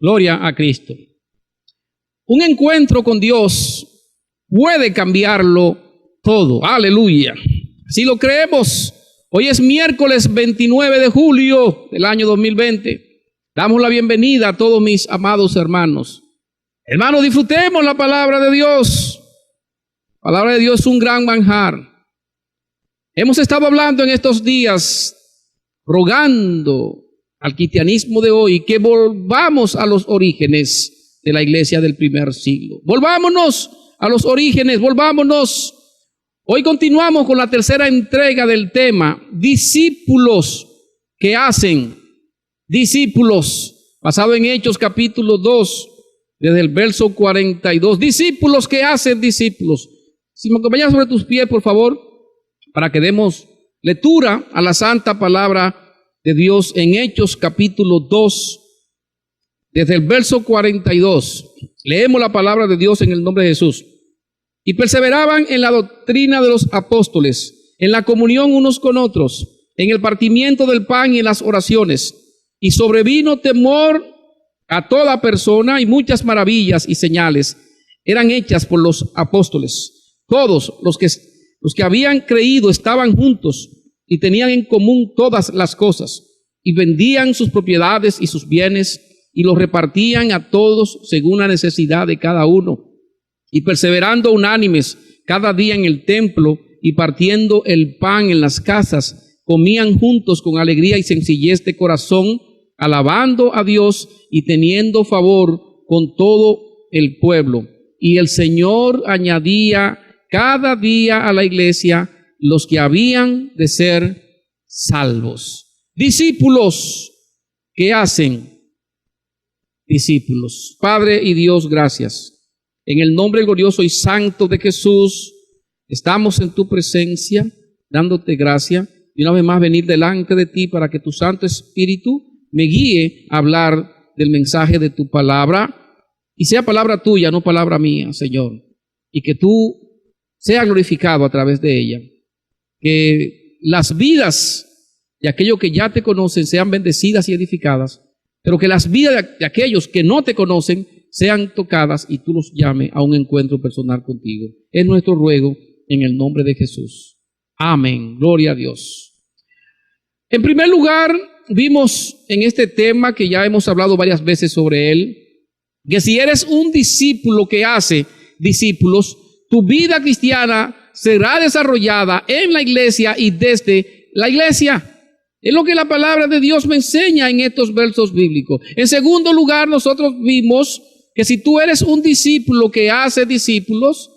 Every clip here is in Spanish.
Gloria a Cristo. Un encuentro con Dios puede cambiarlo todo. Aleluya. Así lo creemos. Hoy es miércoles 29 de julio del año 2020. Damos la bienvenida a todos mis amados hermanos. Hermanos, disfrutemos la palabra de Dios. La palabra de Dios es un gran manjar. Hemos estado hablando en estos días, rogando al cristianismo de hoy que volvamos a los orígenes de la iglesia del primer siglo. Volvámonos a los orígenes, volvámonos. Hoy continuamos con la tercera entrega del tema, discípulos que hacen discípulos, basado en Hechos capítulo 2, desde el verso 42. Discípulos que hacen discípulos. Si me acompañas sobre tus pies, por favor, para que demos lectura a la santa palabra de Dios en Hechos capítulo 2, desde el verso 42. Leemos la palabra de Dios en el nombre de Jesús. Y perseveraban en la doctrina de los apóstoles, en la comunión unos con otros, en el partimiento del pan y en las oraciones. Y sobrevino temor a toda persona, y muchas maravillas y señales eran hechas por los apóstoles. Todos los que habían creído estaban juntos y tenían en común todas las cosas, y vendían sus propiedades y sus bienes, y los repartían a todos según la necesidad de cada uno. Y perseverando unánimes cada día en el templo, y partiendo el pan en las casas, comían juntos con alegría y sencillez de corazón, alabando a Dios y teniendo favor con todo el pueblo. Y el Señor añadía cada día a la iglesia los que habían de ser salvos. Discípulos que hacen discípulos. Padre y Dios, gracias. En el nombre glorioso y santo de Jesús, estamos en tu presencia, dándote gracia. Y una vez más venir delante de ti para que tu Santo Espíritu me guíe a hablar del mensaje de tu palabra. Y sea palabra tuya, no palabra mía, Señor. Y que tú seas glorificado a través de ella. Que las vidas de aquellos que ya te conocen sean bendecidas y edificadas. Pero que las vidas de aquellos que no te conocen sean tocadas y tú los llames a un encuentro personal contigo. Es nuestro ruego en el nombre de Jesús. Amén. Gloria a Dios. En primer lugar, vimos en este tema que ya hemos hablado varias veces sobre él, que si eres un discípulo que hace discípulos, tu vida cristiana será desarrollada en la iglesia y desde la iglesia. Es lo que la palabra de Dios me enseña en estos versos bíblicos. En segundo lugar, nosotros vimos que si tú eres un discípulo que hace discípulos,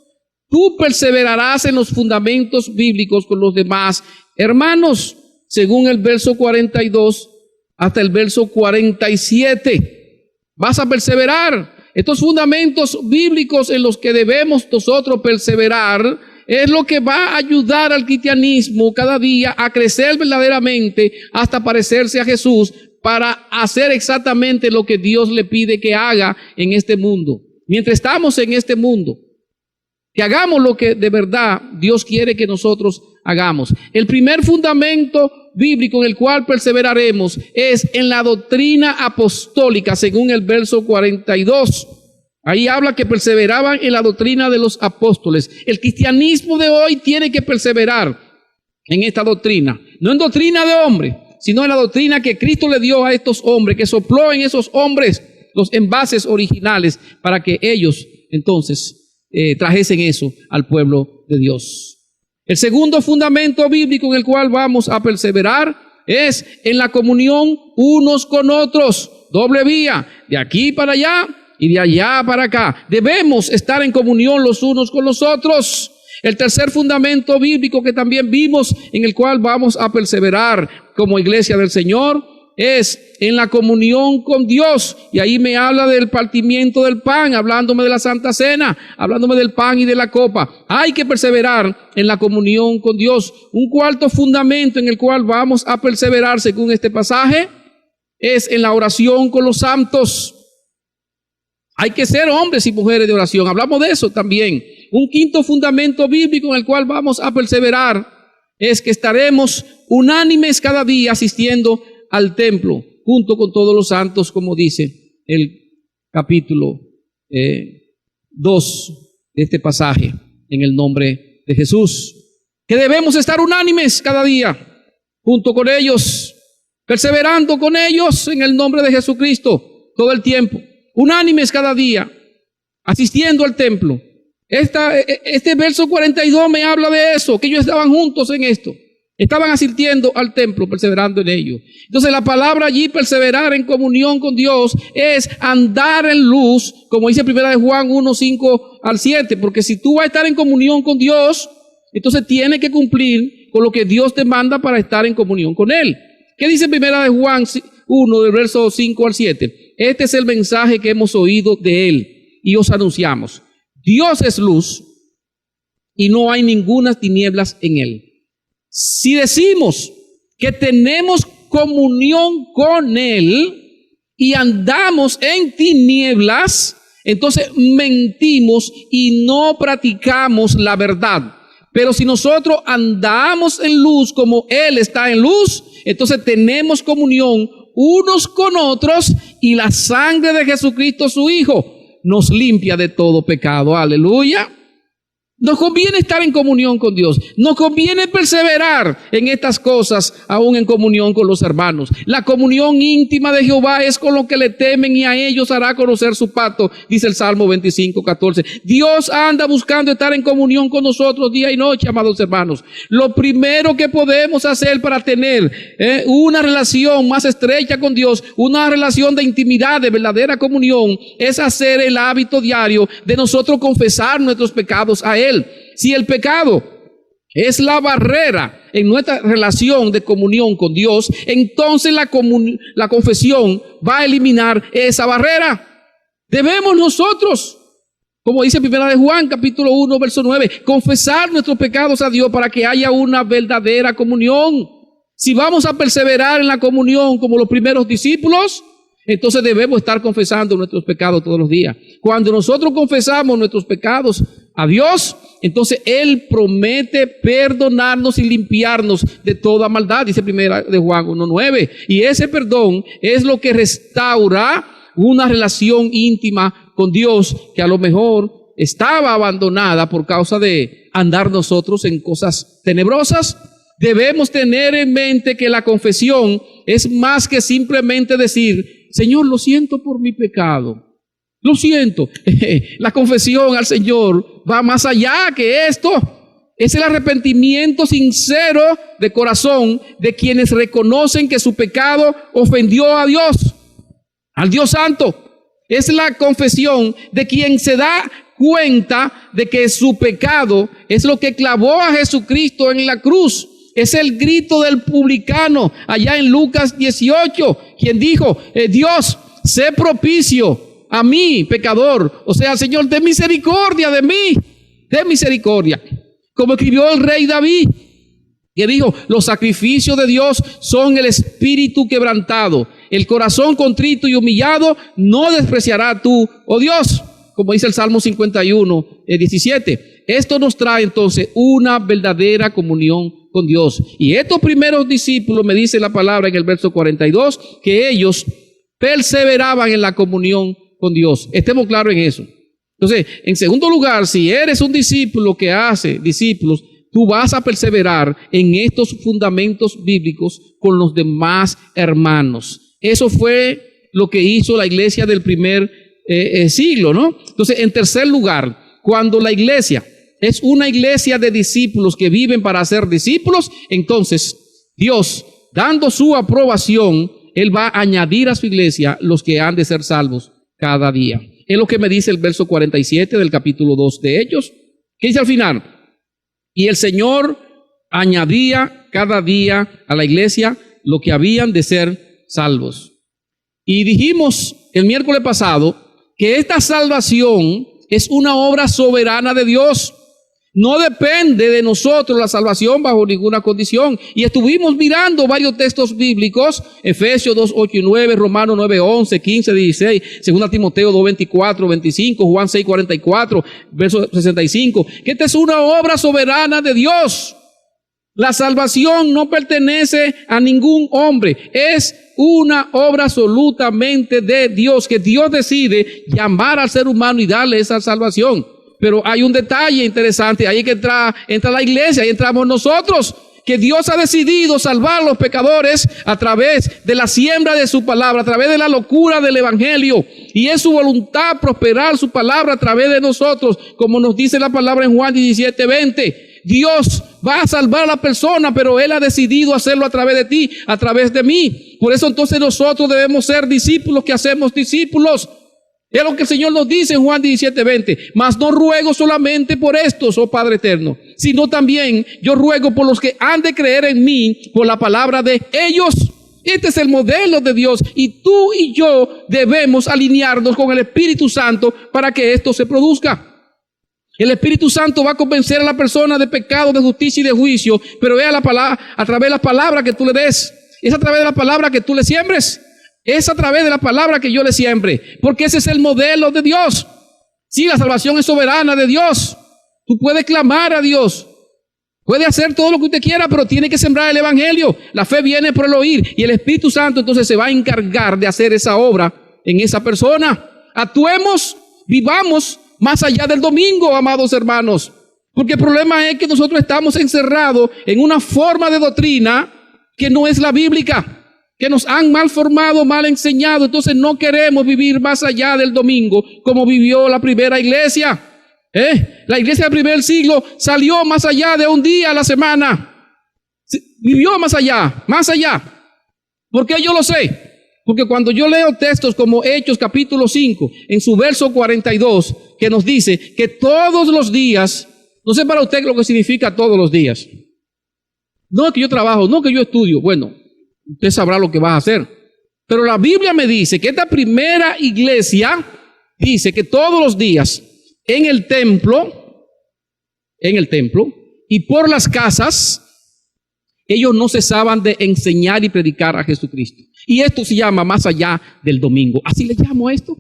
tú perseverarás en los fundamentos bíblicos con los demás hermanos, según el verso 42 hasta el verso 47. Vas a perseverar. Estos fundamentos bíblicos en los que debemos nosotros perseverar es lo que va a ayudar al cristianismo cada día a crecer verdaderamente hasta parecerse a Jesús, para hacer exactamente lo que Dios le pide que haga en este mundo. Mientras estamos en este mundo, que hagamos lo que de verdad Dios quiere que nosotros hagamos. El primer fundamento bíblico en el cual perseveraremos es en la doctrina apostólica, según el verso 42. Ahí habla que perseveraban en la doctrina de los apóstoles. El cristianismo de hoy tiene que perseverar en esta doctrina, no en doctrina de hombre, sino en la doctrina que Cristo le dio a estos hombres, que sopló en esos hombres los envases originales para que ellos entonces trajesen eso al pueblo de Dios. El segundo fundamento bíblico en el cual vamos a perseverar es en la comunión unos con otros. Doble vía, de aquí para allá y de allá para acá. Debemos estar en comunión los unos con los otros. El tercer fundamento bíblico que también vimos, en el cual vamos a perseverar como iglesia del Señor, es en la comunión con Dios. Y ahí me habla del partimiento del pan, hablándome de la Santa Cena, hablándome del pan y de la copa. Hay que perseverar en la comunión con Dios. Un cuarto fundamento en el cual vamos a perseverar, según este pasaje, es en la oración con los santos. Hay que ser hombres y mujeres de oración. Hablamos de eso también. Un quinto fundamento bíblico en el cual vamos a perseverar es que estaremos unánimes cada día asistiendo al templo, junto con todos los santos, como dice el capítulo 2 de este pasaje, en el nombre de Jesús. Que debemos estar unánimes cada día, junto con ellos, perseverando con ellos en el nombre de Jesucristo todo el tiempo. Unánimes cada día, asistiendo al templo. Este verso 42 me habla de eso, que ellos estaban juntos en esto. Estaban asistiendo al templo, perseverando en ello. Entonces la palabra allí, perseverar en comunión con Dios, es andar en luz, como dice 1 Juan 1, 5 al 7. Porque si tú vas a estar en comunión con Dios, entonces tienes que cumplir con lo que Dios te manda para estar en comunión con Él. ¿Qué dice 1 Juan 1, del verso 5 al 7? Este es el mensaje que hemos oído de Él y os anunciamos. Dios es luz y no hay ninguna tinieblas en Él. Si decimos que tenemos comunión con Él y andamos en tinieblas, entonces mentimos y no practicamos la verdad. Pero si nosotros andamos en luz como Él está en luz, entonces tenemos comunión unos con otros y la sangre de Jesucristo su Hijo nos limpia de todo pecado. Aleluya. Nos conviene estar en comunión con Dios. Nos conviene perseverar en estas cosas, aún en comunión con los hermanos. La comunión íntima de Jehová es con los que le temen y a ellos hará conocer su pacto, dice el Salmo 25, 14. Dios anda buscando estar en comunión con nosotros día y noche, amados hermanos. Lo primero que podemos hacer para tener una relación más estrecha con Dios, una relación de intimidad, de verdadera comunión, es hacer el hábito diario de nosotros confesar nuestros pecados a Él. Si el pecado es la barrera en nuestra relación de comunión con Dios, entonces la confesión va a eliminar esa barrera. Debemos nosotros, como dice 1 Juan capítulo 1 verso 9, confesar nuestros pecados a Dios para que haya una verdadera comunión. Si vamos a perseverar en la comunión como los primeros discípulos, entonces debemos estar confesando nuestros pecados todos los días. Cuando nosotros confesamos nuestros pecados a Dios, entonces Él promete perdonarnos y limpiarnos de toda maldad, dice 1 Juan 1:9. Y ese perdón es lo que restaura una relación íntima con Dios que a lo mejor estaba abandonada por causa de andar nosotros en cosas tenebrosas. Debemos tener en mente que la confesión es más que simplemente decir: Señor, lo siento por mi pecado. Lo siento. La confesión al Señor va más allá que esto. Es el arrepentimiento sincero de corazón de quienes reconocen que su pecado ofendió a Dios, al Dios Santo. Es la confesión de quien se da cuenta de que su pecado es lo que clavó a Jesucristo en la cruz. Es el grito del publicano allá en Lucas 18, quien dijo: Dios, sé propicio a mí, pecador. O sea, Señor, ten misericordia de mí, ten misericordia. Como escribió el rey David, que dijo: los sacrificios de Dios son el espíritu quebrantado, el corazón contrito y humillado no despreciará tú, oh Dios. Como dice el Salmo 51, 17. Esto nos trae entonces una verdadera comunión con Dios. Y estos primeros discípulos, me dice la palabra en el verso 42, que ellos perseveraban en la comunión con Dios. Estemos claros en eso. Entonces, en segundo lugar, si eres un discípulo que hace discípulos, tú vas a perseverar en estos fundamentos bíblicos con los demás hermanos. Eso fue lo que hizo la iglesia del primer siglo, ¿no? Entonces, en tercer lugar, cuando la iglesia es una iglesia de discípulos que viven para ser discípulos, entonces Dios, dando su aprobación, Él va a añadir a su iglesia los que han de ser salvos cada día. Es lo que me dice el verso 47 del capítulo 2 de Hechos, que dice al final: y el Señor añadía cada día a la iglesia lo que habían de ser salvos. Y dijimos el miércoles pasado que esta salvación es una obra soberana de Dios. No depende de nosotros la salvación bajo ninguna condición. Y estuvimos mirando varios textos bíblicos: Efesios 2, 8 y 9, Romanos 9, 11, 15, 16, 2 Timoteo 2, 24, 25, Juan 6, 44, verso 65. Que esta es una obra soberana de Dios. La salvación no pertenece a ningún hombre. Es una obra absolutamente de Dios, que Dios decide llamar al ser humano y darle esa salvación. Pero hay un detalle interesante. Ahí que entra la iglesia, ahí entramos nosotros, que Dios ha decidido salvar a los pecadores a través de la siembra de su palabra, a través de la locura del evangelio. Y es su voluntad prosperar su palabra a través de nosotros, como nos dice la palabra en Juan 17:20. Dios va a salvar a la persona, pero Él ha decidido hacerlo a través de ti, a través de mí. Por eso entonces nosotros debemos ser discípulos que hacemos discípulos. Es lo que el Señor nos dice en Juan 17:20. Mas no ruego solamente por estos, oh Padre eterno, sino también yo ruego por los que han de creer en mí por la palabra de ellos. Este es el modelo de Dios, y tú y yo debemos alinearnos con el Espíritu Santo para que esto se produzca. El Espíritu Santo va a convencer a la persona de pecado, de justicia y de juicio, pero es a través de la palabra que tú le des. Es a través de la palabra que tú le siembres. Es a través de la palabra que yo le siembre, porque ese es el modelo de Dios. Sí, la salvación es soberana de Dios. Tú puedes clamar a Dios, puede hacer todo lo que usted quiera, pero tiene que sembrar el evangelio. La fe viene por el oír, y el Espíritu Santo entonces se va a encargar de hacer esa obra en esa persona. Actuemos, vivamos más allá del domingo, amados hermanos, porque el problema es que nosotros estamos encerrados en una forma de doctrina que no es la bíblica, que nos han mal formado, mal enseñado. Entonces no queremos vivir más allá del domingo como vivió la primera iglesia. La iglesia del primer siglo salió más allá de un día a la semana. Vivió más allá, más allá. ¿Por qué yo lo sé? Porque cuando yo leo textos como Hechos capítulo 5, en su verso 42, que nos dice que todos los días, no sé para usted lo que significa todos los días. No es que yo trabajo, no que yo estudio. Bueno, usted sabrá lo que va a hacer. Pero la Biblia me dice que esta primera iglesia dice que todos los días en el templo y por las casas, ellos no cesaban de enseñar y predicar a Jesucristo. Y esto se llama más allá del domingo. Así le llamo a esto.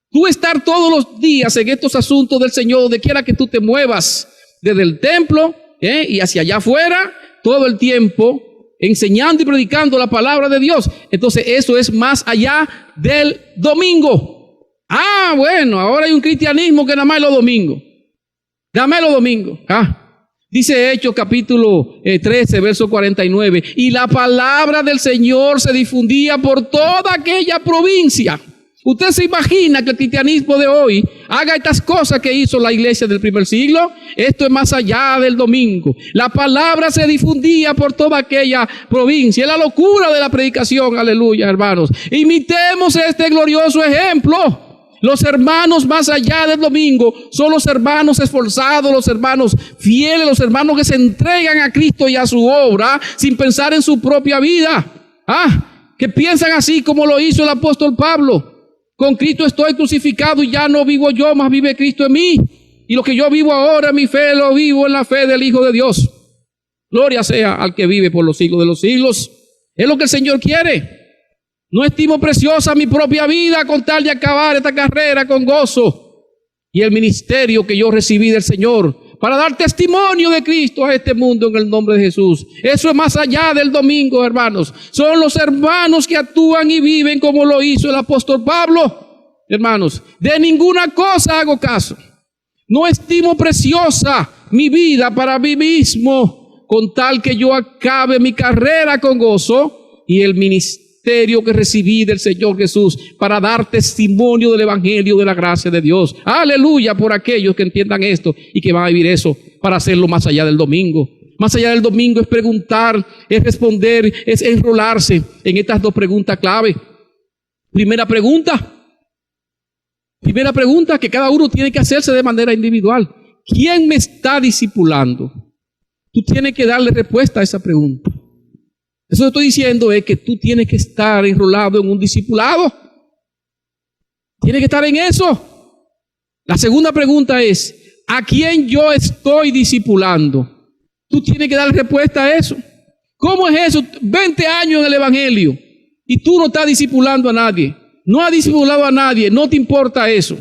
Tú estar todos los días en estos asuntos del Señor, donde quiera que tú te muevas, desde el templo y hacia allá afuera, todo el tiempo, enseñando y predicando la palabra de Dios. Entonces eso es más allá del domingo. Ah, bueno, ahora hay un cristianismo que nada más es los domingos. Nada más es los domingos. Dice Hechos capítulo 13, verso 49. Y la palabra del Señor se difundía por toda aquella provincia. ¿Usted se imagina que el cristianismo de hoy haga estas cosas que hizo la iglesia del primer siglo? Esto es más allá del domingo. La palabra se difundía por toda aquella provincia. Es la locura de la predicación, aleluya, hermanos. Imitemos este glorioso ejemplo. Los hermanos más allá del domingo son los hermanos esforzados, los hermanos fieles, los hermanos que se entregan a Cristo y a su obra sin pensar en su propia vida. Que piensan así como lo hizo el apóstol Pablo. Con Cristo estoy crucificado y ya no vivo yo, mas vive Cristo en mí. Y lo que yo vivo ahora, mi fe, lo vivo en la fe del Hijo de Dios. Gloria sea al que vive por los siglos de los siglos. Es lo que el Señor quiere. No estimo preciosa mi propia vida con tal de acabar esta carrera con gozo y el ministerio que yo recibí del Señor para dar testimonio de Cristo a este mundo en el nombre de Jesús. Eso es más allá del domingo, hermanos. Son los hermanos que actúan y viven como lo hizo el apóstol Pablo. Hermanos, de ninguna cosa hago caso. No estimo preciosa mi vida para mí mismo con tal que yo acabe mi carrera con gozo y el ministerio que recibí del Señor Jesús para dar testimonio del evangelio de la gracia de Dios. Aleluya por aquellos que entiendan esto y que van a vivir eso para hacerlo más allá del domingo. Más allá del domingo es preguntar, es responder, es enrolarse en estas dos preguntas clave. Primera pregunta que cada uno tiene que hacerse de manera individual. ¿Quién me está discipulando? Tú tienes que darle respuesta a esa pregunta. Eso que estoy diciendo es que tú tienes que estar enrolado en un discipulado. Tienes que estar en eso. La segunda pregunta es, ¿a quién yo estoy discipulando? Tú tienes que dar respuesta a eso. ¿Cómo es eso? 20 años en el evangelio y tú no estás discipulando a nadie. No has discipulado a nadie, no te importa eso.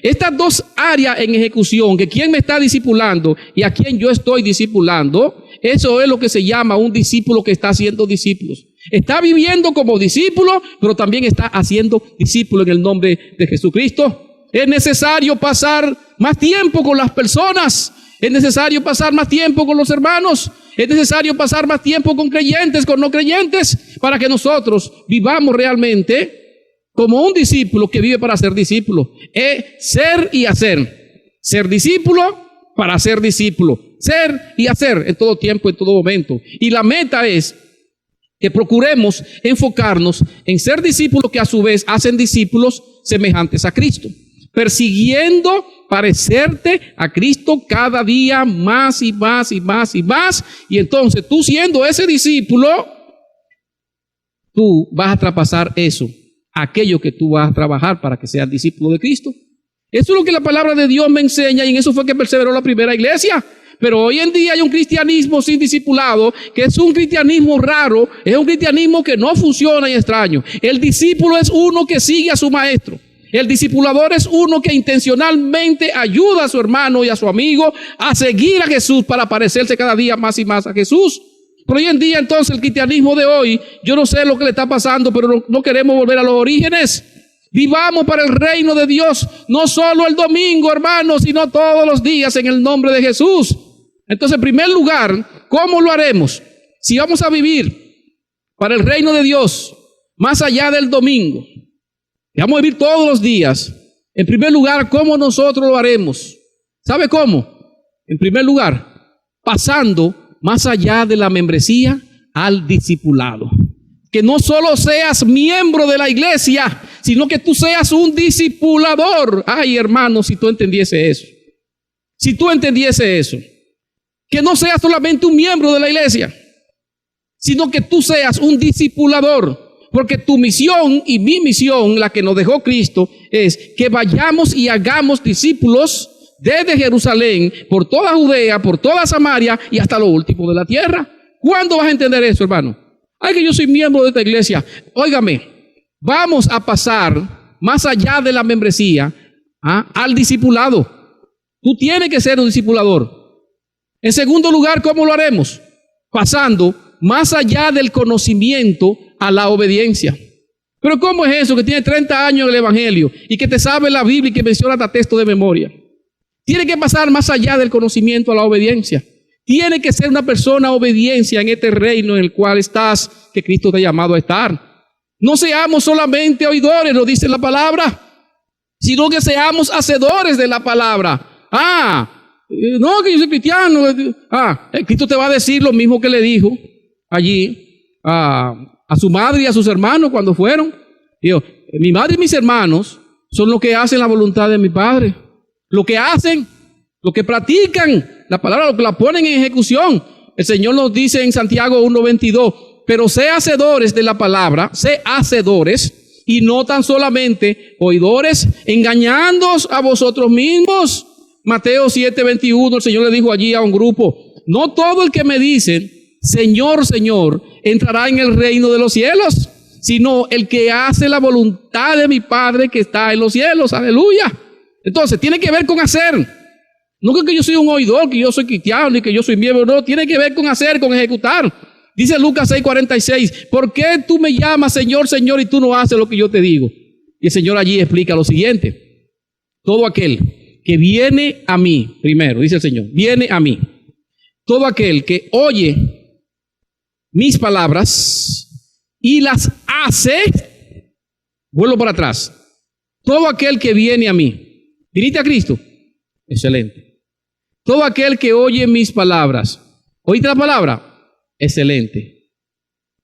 Estas dos áreas en ejecución, que quién me está discipulando y a quién yo estoy discipulando, eso es lo que se llama un discípulo que está haciendo discípulos. Está viviendo como discípulo, pero también está haciendo discípulo en el nombre de Jesucristo. Es necesario pasar más tiempo con las personas. Es necesario pasar más tiempo con los hermanos. Es necesario pasar más tiempo con creyentes, con no creyentes, para que nosotros vivamos realmente como un discípulo que vive para ser discípulo. Es ser y hacer. Ser discípulo para ser discípulo. Ser y hacer en todo tiempo, en todo momento. Y la meta es que procuremos enfocarnos en ser discípulos que a su vez hacen discípulos semejantes a Cristo, persiguiendo parecerte a Cristo cada día más y más y más y más. Y entonces tú, siendo ese discípulo, tú vas a traspasar eso, aquello que tú vas a trabajar para que seas discípulo de Cristo. Eso es lo que la palabra de Dios me enseña, y en eso fue que perseveró la primera iglesia. Pero hoy en día hay un cristianismo sin discipulado, que es un cristianismo raro, es un cristianismo que no funciona y extraño. El discípulo es uno que sigue a su maestro. El discipulador es uno que intencionalmente ayuda a su hermano y a su amigo a seguir a Jesús para parecerse cada día más y más a Jesús. Pero hoy en día entonces el cristianismo de hoy, yo no sé lo que le está pasando, pero no queremos volver a los orígenes. Vivamos para el reino de Dios, no solo el domingo, hermanos, sino todos los días en el nombre de Jesús. Entonces, en primer lugar, ¿cómo lo haremos? Si vamos a vivir para el reino de Dios, más allá del domingo, y vamos a vivir todos los días, en primer lugar, ¿cómo nosotros lo haremos? ¿Sabe cómo? En primer lugar, pasando más allá de la membresía al discipulado. Que no solo seas miembro de la iglesia, sino que tú seas un discipulador. Ay, hermano, si tú entendiese eso. Si tú entendiese eso. Que no seas solamente un miembro de la iglesia, sino que tú seas un discipulador. Porque tu misión y mi misión, la que nos dejó Cristo, es que vayamos y hagamos discípulos desde Jerusalén, por toda Judea, por toda Samaria y hasta lo último de la tierra. ¿Cuándo vas a entender eso, hermano? Ay, que yo soy miembro de esta iglesia. Óigame, vamos a pasar más allá de la membresía al discipulado. Tú tienes que ser un discipulador. En segundo lugar, ¿cómo lo haremos? Pasando más allá del conocimiento a la obediencia. Pero ¿cómo es eso? Que tiene 30 años en el evangelio y que te sabe la Biblia y que menciona hasta texto de memoria. Tiene que pasar más allá del conocimiento a la obediencia. Tiene que ser una persona obediencia en este reino en el cual estás, que Cristo te ha llamado a estar. No seamos solamente oidores, lo dice la palabra, sino que seamos hacedores de la palabra. No, que yo soy cristiano. Cristo te va a decir lo mismo que le dijo allí a su madre y a sus hermanos cuando fueron. Dijo, mi madre y mis hermanos son los que hacen la voluntad de mi Padre. Lo que hacen, lo que practican la palabra, lo que la ponen en ejecución. El Señor nos dice en Santiago 1:22, pero sé hacedores de la palabra, sé hacedores y no tan solamente oidores, engañándoos a vosotros mismos. Mateo 7:21, el Señor le dijo allí a un grupo, no todo el que me dice, Señor, Señor, entrará en el reino de los cielos, sino el que hace la voluntad de mi Padre que está en los cielos. Aleluya. Entonces, tiene que ver con hacer. No que yo soy un oidor, que yo soy cristiano, ni que yo soy miembro. No, tiene que ver con hacer, con ejecutar. Dice Lucas 6:46, ¿por qué tú me llamas Señor, Señor, y tú no haces lo que yo te digo? Y el Señor allí explica lo siguiente. Todo aquel que viene a mí, primero, dice el Señor, viene a mí. Todo aquel que oye mis palabras y las hace, vuelvo para atrás. Todo aquel que viene a mí. ¿Viniste a Cristo? Excelente. Todo aquel que oye mis palabras. ¿Oíste la palabra? Excelente.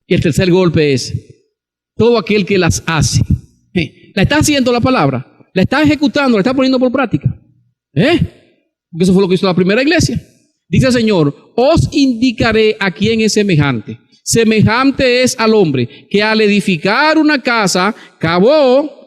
Y el tercer golpe es todo aquel que las hace. ¿La está haciendo la palabra? ¿La está ejecutando? ¿La está poniendo por práctica? Porque eso fue lo que hizo la primera iglesia. Dice el Señor, os indicaré a quién es semejante. Semejante es al hombre que al edificar una casa cavó,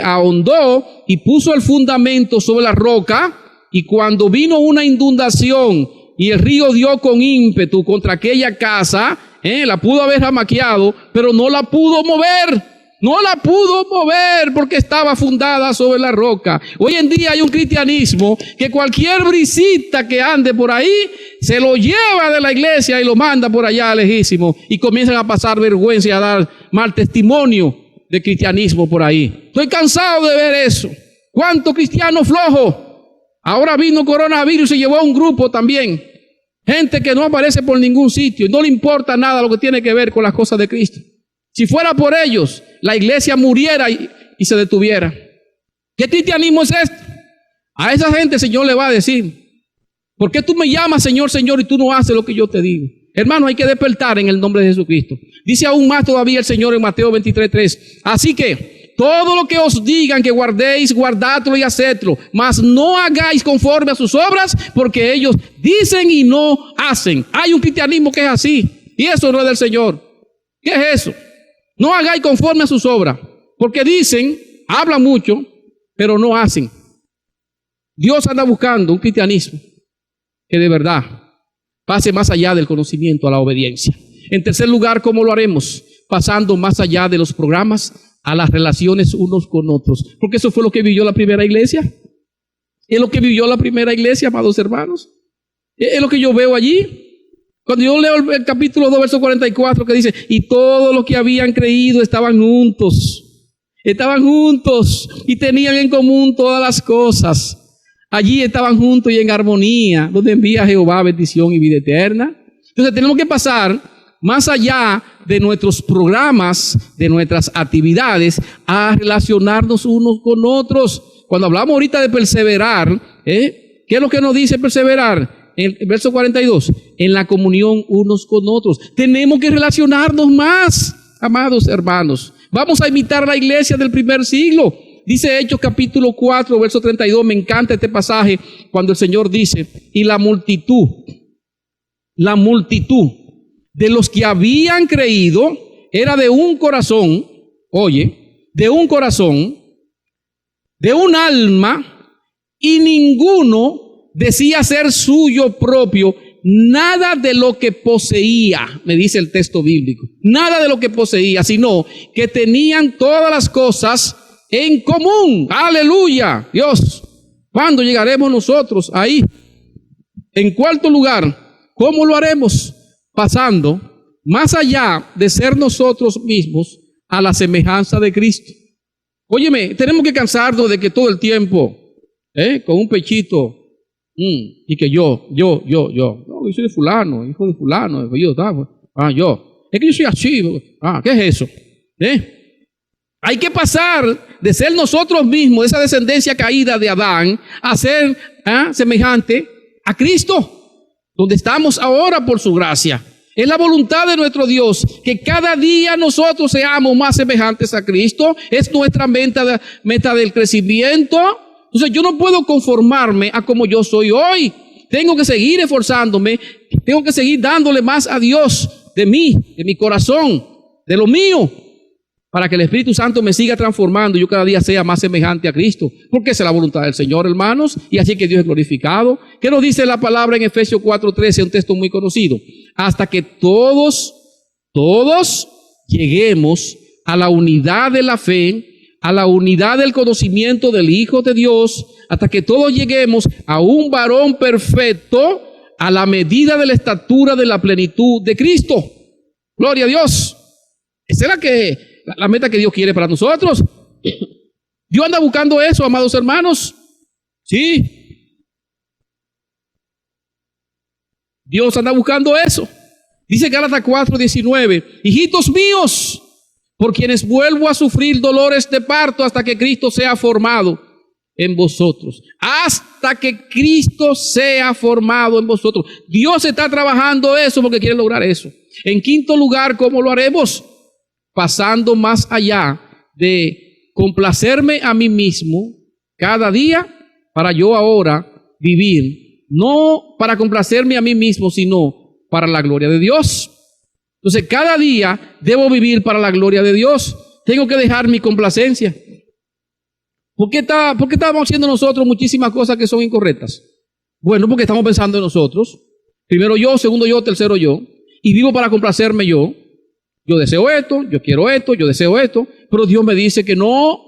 ahondó y puso el fundamento sobre la roca, y cuando vino una inundación y el río dio con ímpetu contra aquella casa, la pudo haber jamaqueado, pero no la pudo mover, No la pudo mover porque estaba fundada sobre la roca. Hoy en día hay un cristianismo que cualquier brisita que ande por ahí se lo lleva de la iglesia y lo manda por allá lejísimo y comienzan a pasar vergüenza y a dar mal testimonio de cristianismo por ahí. Estoy cansado de ver eso. ¿Cuánto cristiano flojo? Ahora vino coronavirus y llevó a un grupo también. Gente que no aparece por ningún sitio y no le importa nada lo que tiene que ver con las cosas de Cristo. Si fuera por ellos, la iglesia muriera y se detuviera. ¿Qué cristianismo es este? A esa gente el Señor le va a decir: ¿por qué tú me llamas Señor, Señor, y tú no haces lo que yo te digo? Hermano, hay que despertar en el nombre de Jesucristo. Dice aún más todavía el Señor en Mateo 23:3. Así que todo lo que os digan que guardéis, guardadlo y hacedlo, mas no hagáis conforme a sus obras, porque ellos dicen y no hacen. Hay un cristianismo que es así, y eso no es del Señor. ¿Qué es eso? No hagáis conforme a sus obras, porque dicen, hablan mucho, pero no hacen. Dios anda buscando un cristianismo que de verdad pase más allá del conocimiento a la obediencia. En tercer lugar, ¿cómo lo haremos? Pasando más allá de los programas a las relaciones unos con otros. Porque eso fue lo que vivió la primera iglesia. Es lo que vivió la primera iglesia, amados hermanos. Es lo que yo veo allí. Cuando yo leo el capítulo 2, verso 44, que dice: y todos los que habían creído estaban juntos y tenían en común todas las cosas. Allí estaban juntos y en armonía, donde envía Jehová bendición y vida eterna. Entonces tenemos que pasar más allá de nuestros programas, de nuestras actividades, a relacionarnos unos con otros. Cuando hablamos ahorita de perseverar, ¿qué es lo que nos dice perseverar? En el verso 42, en la comunión unos con otros. Tenemos que relacionarnos más, amados hermanos. Vamos a imitar la iglesia del primer siglo. Dice Hechos capítulo 4, verso 32, me encanta este pasaje, cuando el Señor dice: y la multitud de los que habían creído era de un corazón, de un corazón, de un alma, y ninguno decía ser suyo propio nada de lo que poseía, me dice el texto bíblico, nada de lo que poseía, sino que tenían todas las cosas en común. Aleluya, Dios. ¿Cuándo llegaremos nosotros ahí? En cuarto lugar, ¿cómo lo haremos? Pasando más allá de ser nosotros mismos a la semejanza de Cristo. Óyeme, tenemos que cansarnos de que todo el tiempo, con un pechito, y que yo, no, yo soy de fulano, hijo de fulano, yo, es que yo soy así, ¿qué es eso? Hay que pasar de ser nosotros mismos, esa descendencia caída de Adán, a ser semejante a Cristo, donde estamos ahora por su gracia. Es la voluntad de nuestro Dios que cada día nosotros seamos más semejantes a Cristo. Es nuestra meta del crecimiento. Entonces yo no puedo conformarme a como yo soy hoy. Tengo que seguir esforzándome, tengo que seguir dándole más a Dios de mí, de mi corazón, de lo mío, para que el Espíritu Santo me siga transformando y yo cada día sea más semejante a Cristo. Porque esa es la voluntad del Señor, hermanos, y así que Dios es glorificado. ¿Qué nos dice la palabra en Efesios 4:13? Un texto muy conocido. Hasta que todos lleguemos a la unidad de la fe, a la unidad del conocimiento del Hijo de Dios, hasta que todos lleguemos a un varón perfecto, a la medida de la estatura de la plenitud de Cristo. Gloria a Dios. Esa es la meta que Dios quiere para nosotros. Dios anda buscando eso, amados hermanos. Sí. Dios anda buscando eso. Dice Gálatas 4:19, hijitos míos, por quienes vuelvo a sufrir dolores de parto hasta que Cristo sea formado en vosotros. Hasta que Cristo sea formado en vosotros. Dios está trabajando eso porque quiere lograr eso. En quinto lugar, ¿cómo lo haremos? Pasando más allá de complacerme a mí mismo cada día para yo ahora vivir, no para complacerme a mí mismo, sino para la gloria de Dios. Entonces cada día debo vivir para la gloria de Dios. Tengo que dejar mi complacencia. ¿Por qué estamos haciendo nosotros muchísimas cosas que son incorrectas? Bueno, porque estamos pensando en nosotros. Primero yo, segundo yo, tercero yo. Y vivo para complacerme yo. Yo deseo esto, yo quiero esto, yo deseo esto, pero Dios me dice que no,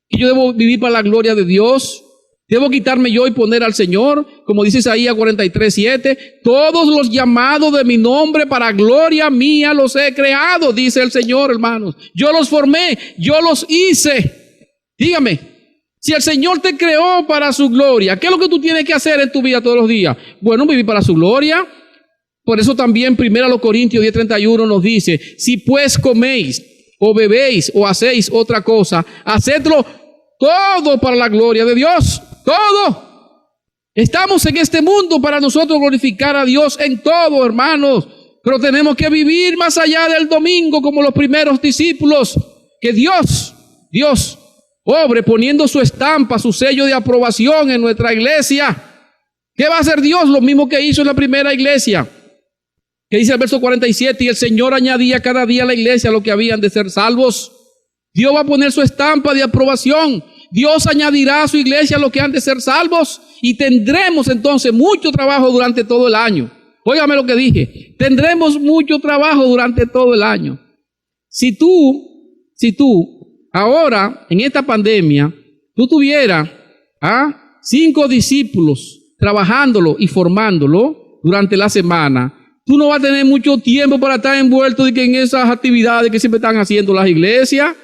que yo debo vivir para la gloria de Dios. Debo quitarme yo y poner al Señor, como dice Isaías 43:7, todos los llamados de mi nombre para gloria mía los he creado, dice el Señor, hermanos. Yo los formé, yo los hice. Dígame, si el Señor te creó para su gloria, ¿qué es lo que tú tienes que hacer en tu vida todos los días? Bueno, vivir para su gloria. Por eso también 1 Corintios 10:31 nos dice, si pues coméis o bebéis o hacéis otra cosa, hacedlo todo para la gloria de Dios. Todo. Estamos en este mundo para nosotros glorificar a Dios en todo, hermanos. Pero tenemos que vivir más allá del domingo como los primeros discípulos. Que Dios obre poniendo su estampa, su sello de aprobación en nuestra iglesia. ¿Qué va a hacer Dios? Lo mismo que hizo en la primera iglesia. Que dice el verso 47, y el Señor añadía cada día a la iglesia lo que habían de ser salvos. Dios va a poner su estampa de aprobación. Dios añadirá a su iglesia lo que han de ser salvos y tendremos entonces mucho trabajo durante todo el año. Óigame lo que dije, tendremos mucho trabajo durante todo el año. Si tú ahora en esta pandemia, tú tuvieras 5 discípulos trabajándolo y formándolo durante la semana, tú no vas a tener mucho tiempo para estar envuelto en esas actividades que siempre están haciendo las iglesias,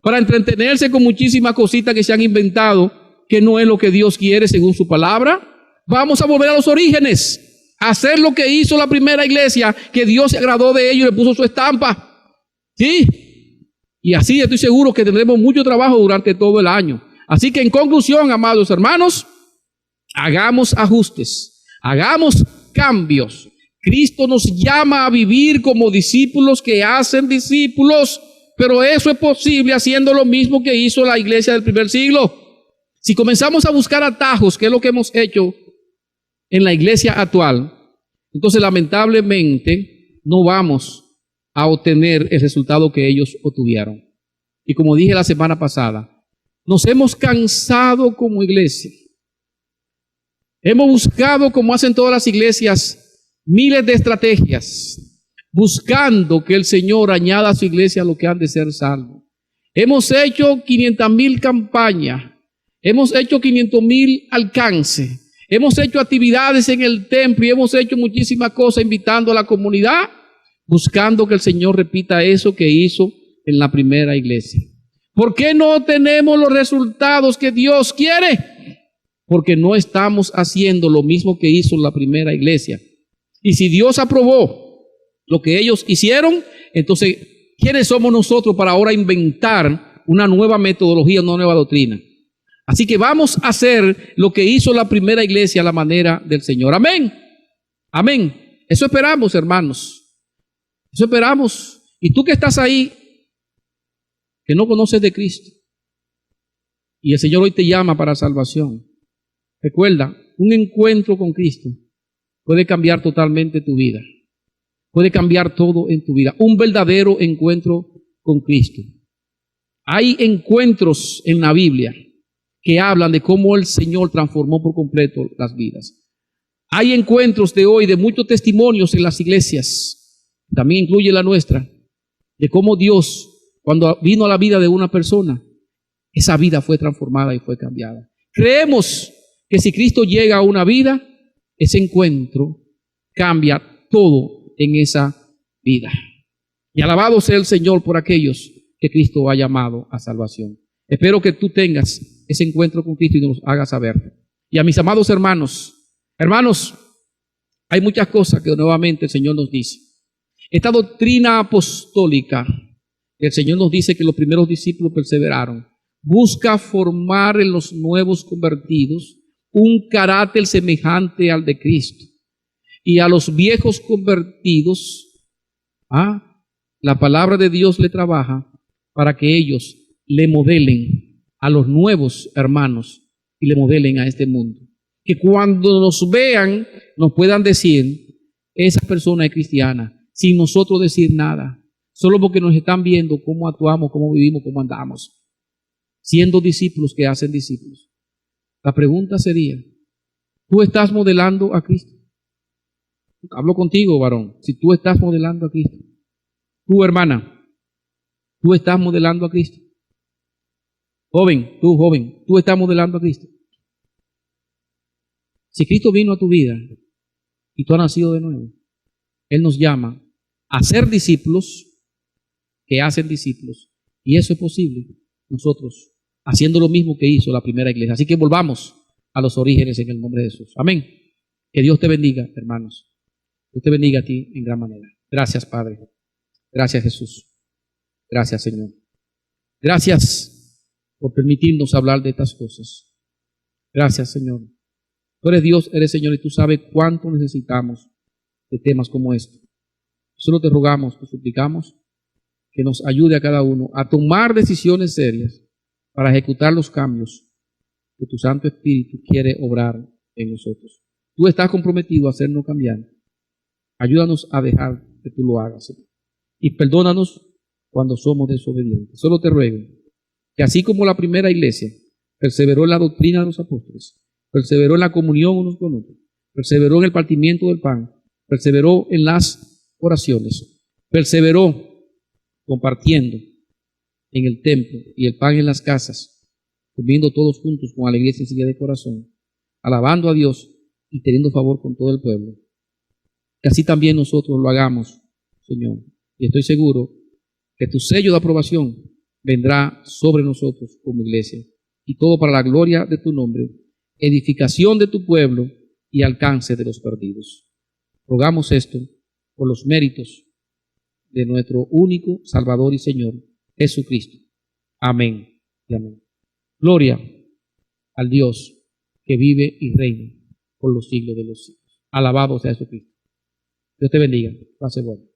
para entretenerse con muchísimas cositas que se han inventado, que no es lo que Dios quiere según su palabra. Vamos a volver a los orígenes, a hacer lo que hizo la primera iglesia, que Dios se agradó de ellos y le puso su estampa. ¿Sí? Y así estoy seguro que tendremos mucho trabajo durante todo el año. Así que en conclusión, amados hermanos, hagamos ajustes, hagamos cambios. Cristo nos llama a vivir como discípulos que hacen discípulos. Pero eso es posible haciendo lo mismo que hizo la iglesia del primer siglo. Si comenzamos a buscar atajos, que es lo que hemos hecho en la iglesia actual, entonces lamentablemente no vamos a obtener el resultado que ellos obtuvieron. Y como dije la semana pasada, nos hemos cansado como iglesia. Hemos buscado, como hacen todas las iglesias, miles de estrategias, buscando que el Señor añada a su iglesia lo que han de ser salvos. Hemos hecho 500,000 campañas, hemos hecho 500,000 alcances, hemos hecho actividades en el templo y hemos hecho muchísimas cosas invitando a la comunidad, buscando que el Señor repita eso que hizo en la primera iglesia. ¿Por qué no tenemos los resultados que Dios quiere? Porque no estamos haciendo lo mismo que hizo la primera iglesia. Y si Dios aprobó lo que ellos hicieron, entonces, ¿quiénes somos nosotros para ahora inventar una nueva metodología, una nueva doctrina? Así que vamos a hacer lo que hizo la primera iglesia a la manera del Señor. Amén. Amén. Eso esperamos, hermanos. Eso esperamos. Y tú que estás ahí, que no conoces de Cristo, y el Señor hoy te llama para salvación. Recuerda, un encuentro con Cristo puede cambiar totalmente tu vida. Puede cambiar todo en tu vida. Un verdadero encuentro con Cristo. Hay encuentros en la Biblia que hablan de cómo el Señor transformó por completo las vidas. Hay encuentros de hoy de muchos testimonios en las iglesias, también incluye la nuestra, de cómo Dios, cuando vino a la vida de una persona, esa vida fue transformada y fue cambiada. Creemos que si Cristo llega a una vida, ese encuentro cambia todo en esa vida. Y alabado sea el Señor por aquellos que Cristo ha llamado a salvación. Espero que tú tengas ese encuentro con Cristo y nos hagas saber. Y a mis amados hermanos, hay muchas cosas que nuevamente el Señor nos dice. Esta doctrina apostólica, el Señor nos dice que los primeros discípulos perseveraron, busca formar en los nuevos convertidos un carácter semejante al de Cristo. Y a los viejos convertidos, la palabra de Dios le trabaja para que ellos le modelen a los nuevos hermanos y le modelen a este mundo. Que cuando nos vean, nos puedan decir, esa persona es cristiana, sin nosotros decir nada, solo porque nos están viendo cómo actuamos, cómo vivimos, cómo andamos, siendo discípulos que hacen discípulos. La pregunta sería, ¿tú estás modelando a Cristo? Hablo contigo, varón. Si tú estás modelando a Cristo, Tú, hermana, tú estás modelando a Cristo. Joven, tú estás modelando a Cristo. Si Cristo vino a tu vida y tú has nacido de nuevo, Él nos llama a ser discípulos que hacen discípulos. Y eso es posible nosotros haciendo lo mismo que hizo la primera iglesia. Así que volvamos a los orígenes en el nombre de Jesús. Amén. Que Dios te bendiga, hermanos. Dios te bendiga a ti en gran manera. Gracias, Padre. Gracias, Jesús. Gracias, Señor. Gracias por permitirnos hablar de estas cosas. Gracias, Señor. Tú eres Dios, eres Señor, y tú sabes cuánto necesitamos de temas como este. Solo te rogamos, te suplicamos que nos ayude a cada uno a tomar decisiones serias para ejecutar los cambios que tu Santo Espíritu quiere obrar en nosotros. Tú estás comprometido a hacernos cambiar. Ayúdanos a dejar que tú lo hagas, Señor. Y perdónanos cuando somos desobedientes. Solo te ruego que así como la primera iglesia perseveró en la doctrina de los apóstoles, perseveró en la comunión unos con otros, perseveró en el partimiento del pan, perseveró en las oraciones, perseveró compartiendo en el templo y el pan en las casas, comiendo todos juntos con alegría y sencillez de corazón, alabando a Dios y teniendo favor con todo el pueblo. Que así también nosotros lo hagamos, Señor. Y estoy seguro que tu sello de aprobación vendrá sobre nosotros como iglesia. Y todo para la gloria de tu nombre, edificación de tu pueblo y alcance de los perdidos. Rogamos esto por los méritos de nuestro único Salvador y Señor, Jesucristo. Amén y amén. Gloria al Dios que vive y reina por los siglos de los siglos. Alabado sea Jesucristo. Dios te bendiga. Pase bueno.